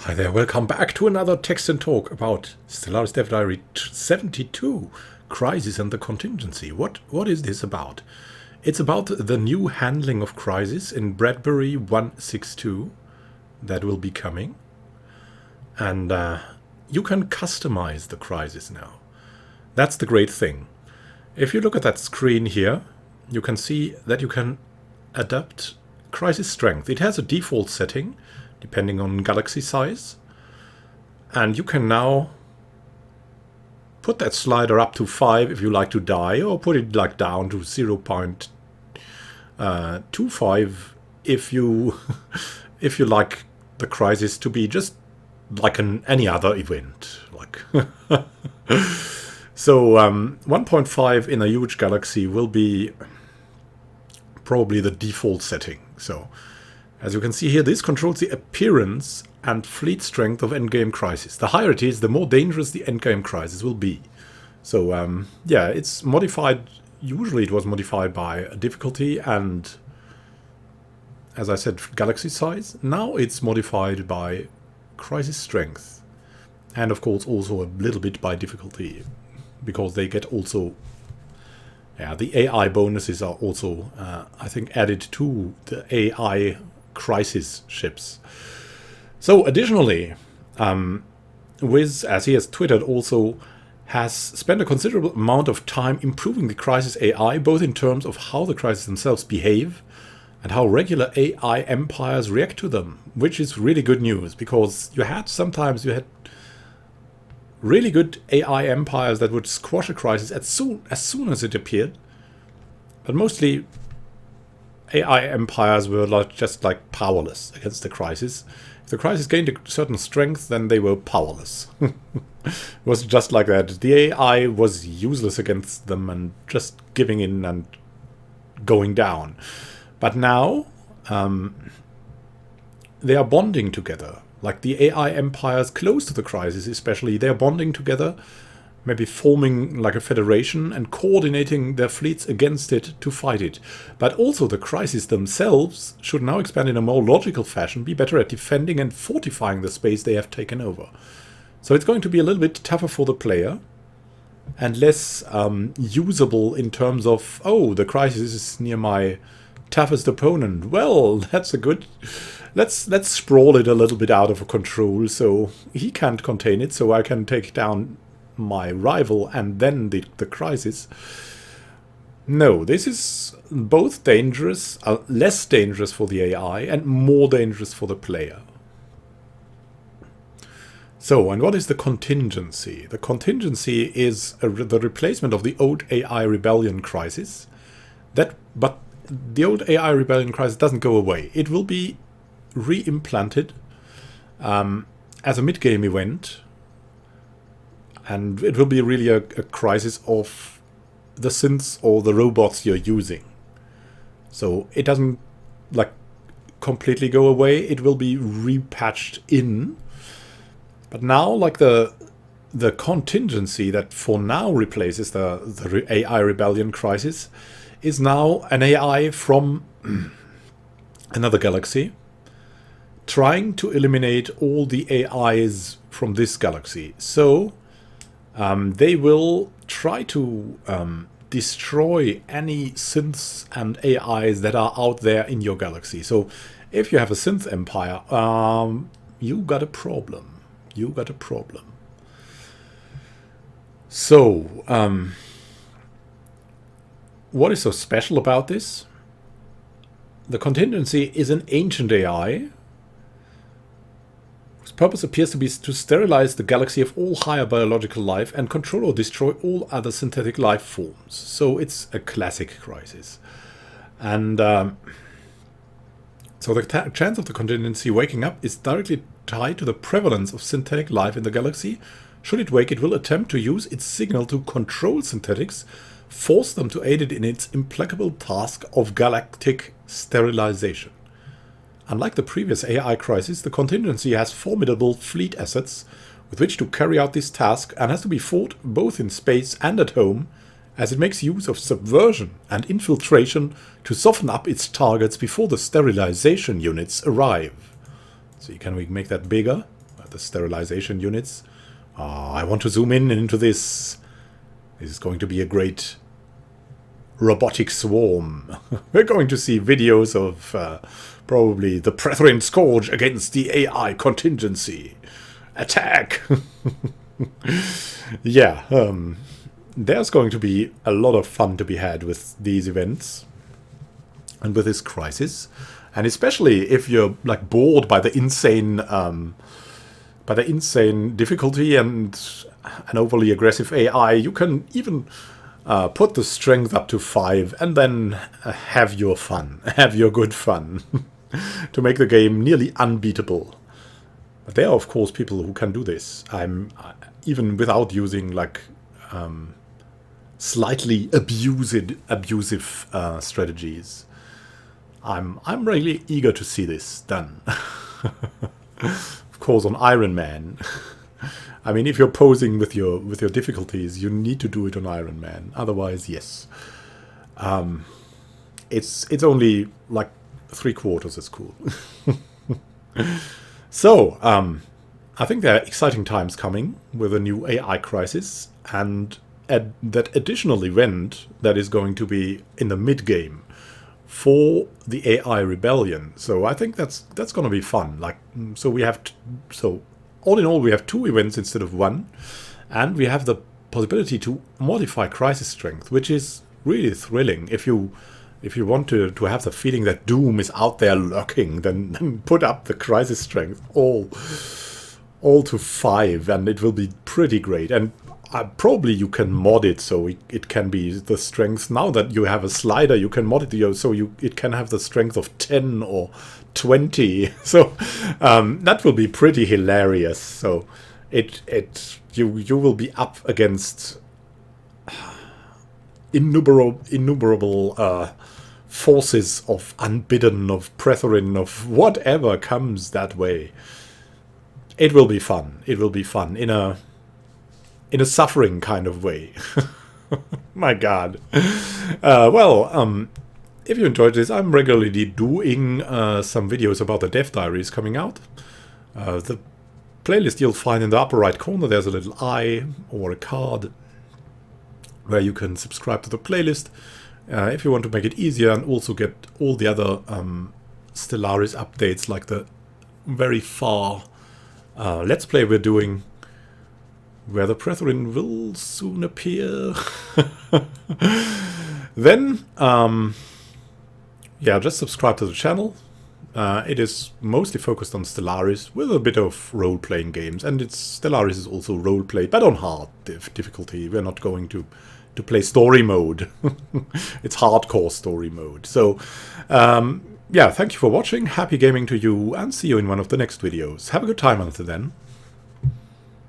Hi there, welcome back to another text and talk about Stellaris Dev Diary 72, Crisis and the Contingency. What is this about? It's about the new handling of Crisis in Bradbury 162 that will be coming. And you can customize the Crisis now. That's the great thing. If you look at that screen here, you can see that you can adapt Crisis strength. It has a default setting, depending on galaxy size. And you can now put that slider up to 5 if you like to die, or put it like down to 0.25 if you if you like the crisis to be just like any other event. So 1.5 in a huge galaxy will be probably the default setting. So as you can see here, this controls the appearance and fleet strength of endgame crisis. The higher it is, the more dangerous the endgame crisis will be. So yeah, it's modified. Usually it was modified by difficulty and, as I said, galaxy size. Now it's modified by crisis strength. And of course also a little bit by difficulty, because they get also... yeah, the AI bonuses are also, I think, added to the AI crisis ships. So additionally, Wiz, as he has twittered, also has spent a considerable amount of time improving the crisis AI, both in terms of how the crises themselves behave and how regular AI empires react to them, which is really good news, because sometimes you had really good AI empires that would squash a crisis as soon as it appeared, but mostly AI empires were just powerless against the crisis. If the crisis gained a certain strength, then they were powerless. It was just like that. The AI was useless against them and just giving in and going down. But now they are bonding together. Like the AI empires close to the crisis especially, they are bonding together, maybe forming like a federation and coordinating their fleets against it to fight it. But also the crises themselves should now expand in a more logical fashion, be better at defending and fortifying the space they have taken over. So it's going to be a little bit tougher for the player and less usable in terms of, oh, the crisis is near my toughest opponent. Well, that's a good... Let's sprawl it a little bit out of control so he can't contain it, so I can take down my rival and then the crisis. No, this is both dangerous, less dangerous for the AI and more dangerous for the player. So, and what is the contingency? The contingency is the replacement of the old AI rebellion crisis. But the old AI rebellion crisis doesn't go away. It will be re-implanted as a mid-game event. And it will be really a crisis of the synths or the robots you're using. So it doesn't completely go away. It will be repatched in. But now the contingency that for now replaces the AI rebellion crisis is now an AI from another galaxy trying to eliminate all the AIs from this galaxy. So they will try to destroy any synths and AIs that are out there in your galaxy. So if you have a synth empire, you got a problem. You got a problem. So, what is so special about this? The contingency is an ancient AI whose purpose appears to be to sterilize the galaxy of all higher biological life and control or destroy all other synthetic life forms. So it's a classic crisis. And so the chance of the contingency waking up is directly tied to the prevalence of synthetic life in the galaxy. Should it wake, it will attempt to use its signal to control synthetics, force them to aid it in its implacable task of galactic sterilization. Unlike the previous AI crisis, the contingency has formidable fleet assets with which to carry out this task and has to be fought both in space and at home, as it makes use of subversion and infiltration to soften up its targets before the sterilization units arrive. So can we make that bigger? the sterilization units. I want to zoom in into this. This is going to be a great robotic swarm. We're going to see videos of probably the Brethren Scourge against the AI Contingency. Attack! Yeah, there's going to be a lot of fun to be had with these events and with this crisis. And especially if you're like bored by the insane difficulty and an overly aggressive AI, you can even put the strength up to 5 and then have your fun, have your good fun, to make the game nearly unbeatable. But there are, of course, people who can do this. Even without using like slightly abusive strategies. I'm really eager to see this done. Of course, on Iron Man. I mean, if you're posing with your difficulties, you need to do it on Iron Man. Otherwise, yes. It's only like 3/4 as cool. So, I think there are exciting times coming with a new AI crisis and that additional event that is going to be in the mid-game for the AI rebellion. So I think that's going to be fun. Like, so we have all in all, we have 2 events instead of 1, and we have the possibility to modify crisis strength, which is really thrilling. If you want to have the feeling that doom is out there lurking, then put up the crisis strength all to 5, and it will be pretty great. And probably you can mod it so it can be the strength. Now that you have a slider, you can mod it so it can have the strength of 10 or 20. So that will be pretty hilarious. So you will be up against innumerable forces of unbidden, of brethren, of whatever comes that way. It will be fun. It will be fun in a suffering kind of way. My God. If you enjoyed this, I'm regularly doing some videos about the Dev Diaries coming out. The playlist you'll find in the upper right corner, there's a little eye or a card where you can subscribe to the playlist if you want to make it easier and also get all the other Stellaris updates, like the very far Let's Play we're doing, where the Brethren will soon appear. Then, yeah, just subscribe to the channel. It is mostly focused on Stellaris, with a bit of role-playing games, and Stellaris is also role-play, but on hard difficulty. We're not going to play story mode. It's hardcore story mode. So, yeah, thank you for watching, happy gaming to you, and see you in one of the next videos. Have a good time until then.